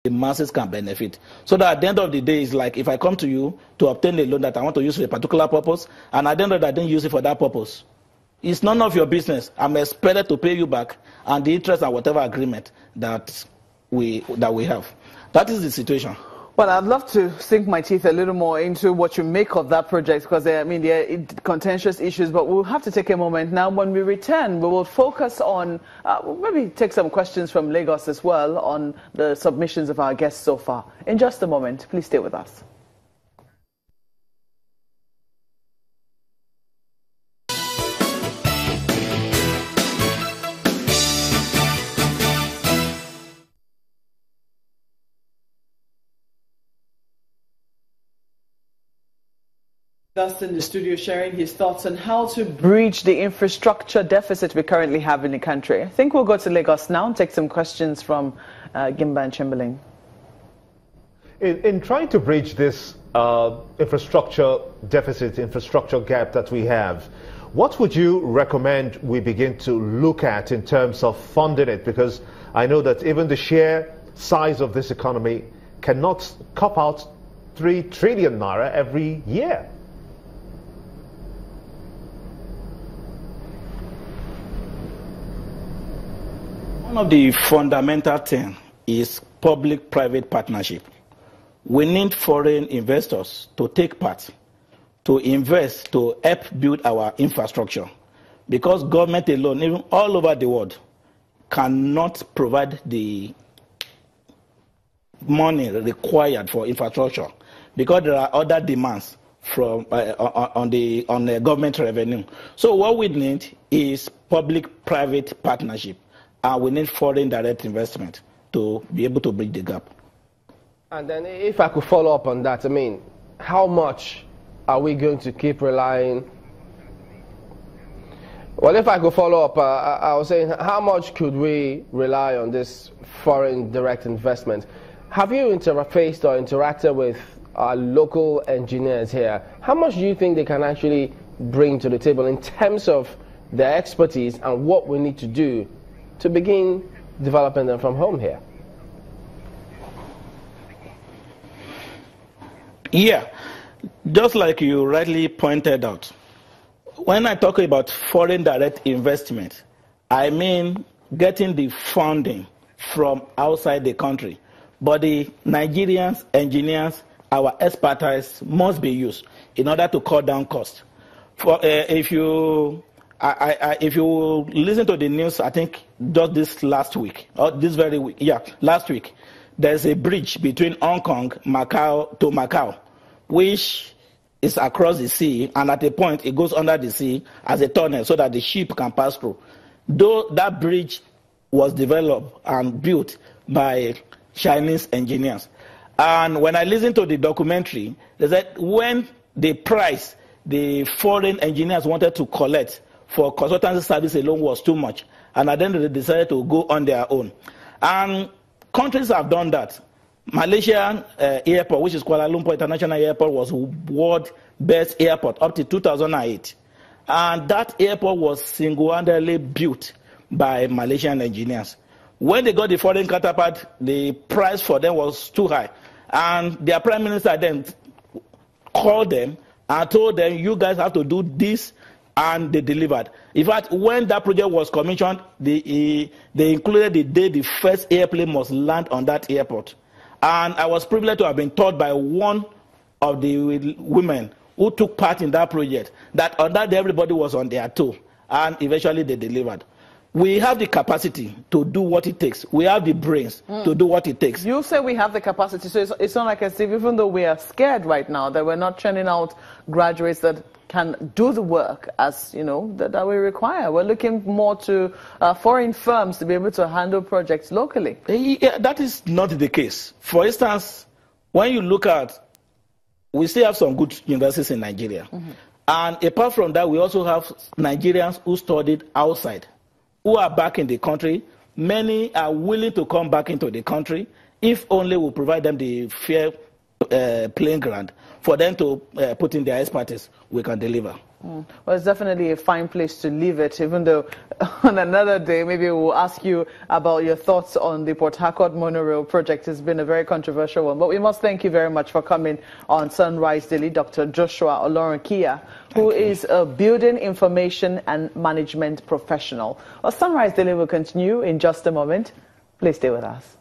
the masses can benefit. So that at the end of the day, it's like if I come to you to obtain a loan that I want to use for a particular purpose, and at the end of the day, I didn't use it for that purpose, it's none of your business. I'm expected to pay you back and the interest and whatever agreement that we have. That is the situation. Well, I'd love to sink my teeth a little more into what you make of that project, because I mean, there are contentious issues, but we'll have to take a moment. Now, when we return, we will focus on, maybe take some questions from Lagos as well on the submissions of our guests so far. In just a moment, please stay with us. In the studio sharing his thoughts on how to bridge the infrastructure deficit we currently have in the country. I think we'll go to Lagos now and take some questions from Gimba and Chamberlain. In trying to bridge this infrastructure deficit, infrastructure gap that we have, what would you recommend we begin to look at in terms of funding it? Because I know that even the sheer size of this economy cannot cop out 3 trillion naira every year. One of the fundamental things is public-private partnership. We need foreign investors to take part, to invest, to help build our infrastructure. Because government alone, even all over the world, cannot provide the money required for infrastructure, because there are other demands from on the government revenue. So what we need is public-private partnership. And we need foreign direct investment to be able to bridge the gap. And then if I could follow up on that, I mean, how much are we going to keep relying? Well, if I could follow up, I was saying, how much could we rely on this foreign direct investment? Have you interfaced or interacted with our local engineers here? How much do you think they can actually bring to the table in terms of their expertise and what we need to do to begin developing them from home here? Yeah, just like you rightly pointed out, when I talk about foreign direct investment, I mean getting the funding from outside the country. But the Nigerians, engineers, our expertise must be used in order to cut down costs. If you listen to the news, I think just this last week, or this very week, yeah, last week, there's a bridge between Hong Kong, Macau, which is across the sea, and at a point it goes under the sea as a tunnel so that the ship can pass through. Though that bridge was developed and built by Chinese engineers. And when I listened to the documentary, they said when the price the foreign engineers wanted to collect for consultancy service alone was too much, and then they decided to go on their own. And countries have done that. Malaysia airport, which is Kuala Lumpur International Airport, was world best airport up to 2008. And that airport was single-handedly built by Malaysian engineers. When they got the foreign counterpart, the price for them was too high. And their prime minister then called them and told them, you guys have to do this, and they delivered. In fact, when that project was commissioned, they included the day the first airplane must land on that airport. And I was privileged to have been taught by one of the women who took part in that project that on that day everybody was on their toe, and eventually they delivered. We have the capacity to do what it takes. We have the brains to do what it takes. You say we have the capacity, so it's not like as if, even though we are scared right now, that we're not churning out graduates that can do the work as, you know, that we require. We're looking more to foreign firms to be able to handle projects locally. Yeah, that is not the case. For instance, when you look at, we still have some good universities in Nigeria. And apart from that, we also have Nigerians who studied outside, who are back in the country. Many are willing to come back into the country if only we provide them the fair playing ground for them to put in their expertise. We can deliver. Well, it's definitely a fine place to leave it, even though on another day, maybe we'll ask you about your thoughts on the Port Harcourt monorail project. It's been a very controversial one. But we must thank you very much for coming on Sunrise Daily, Dr. Joshua Oloronkia, who is a building information and management professional. Well, Sunrise Daily will continue in just a moment. Please stay with us.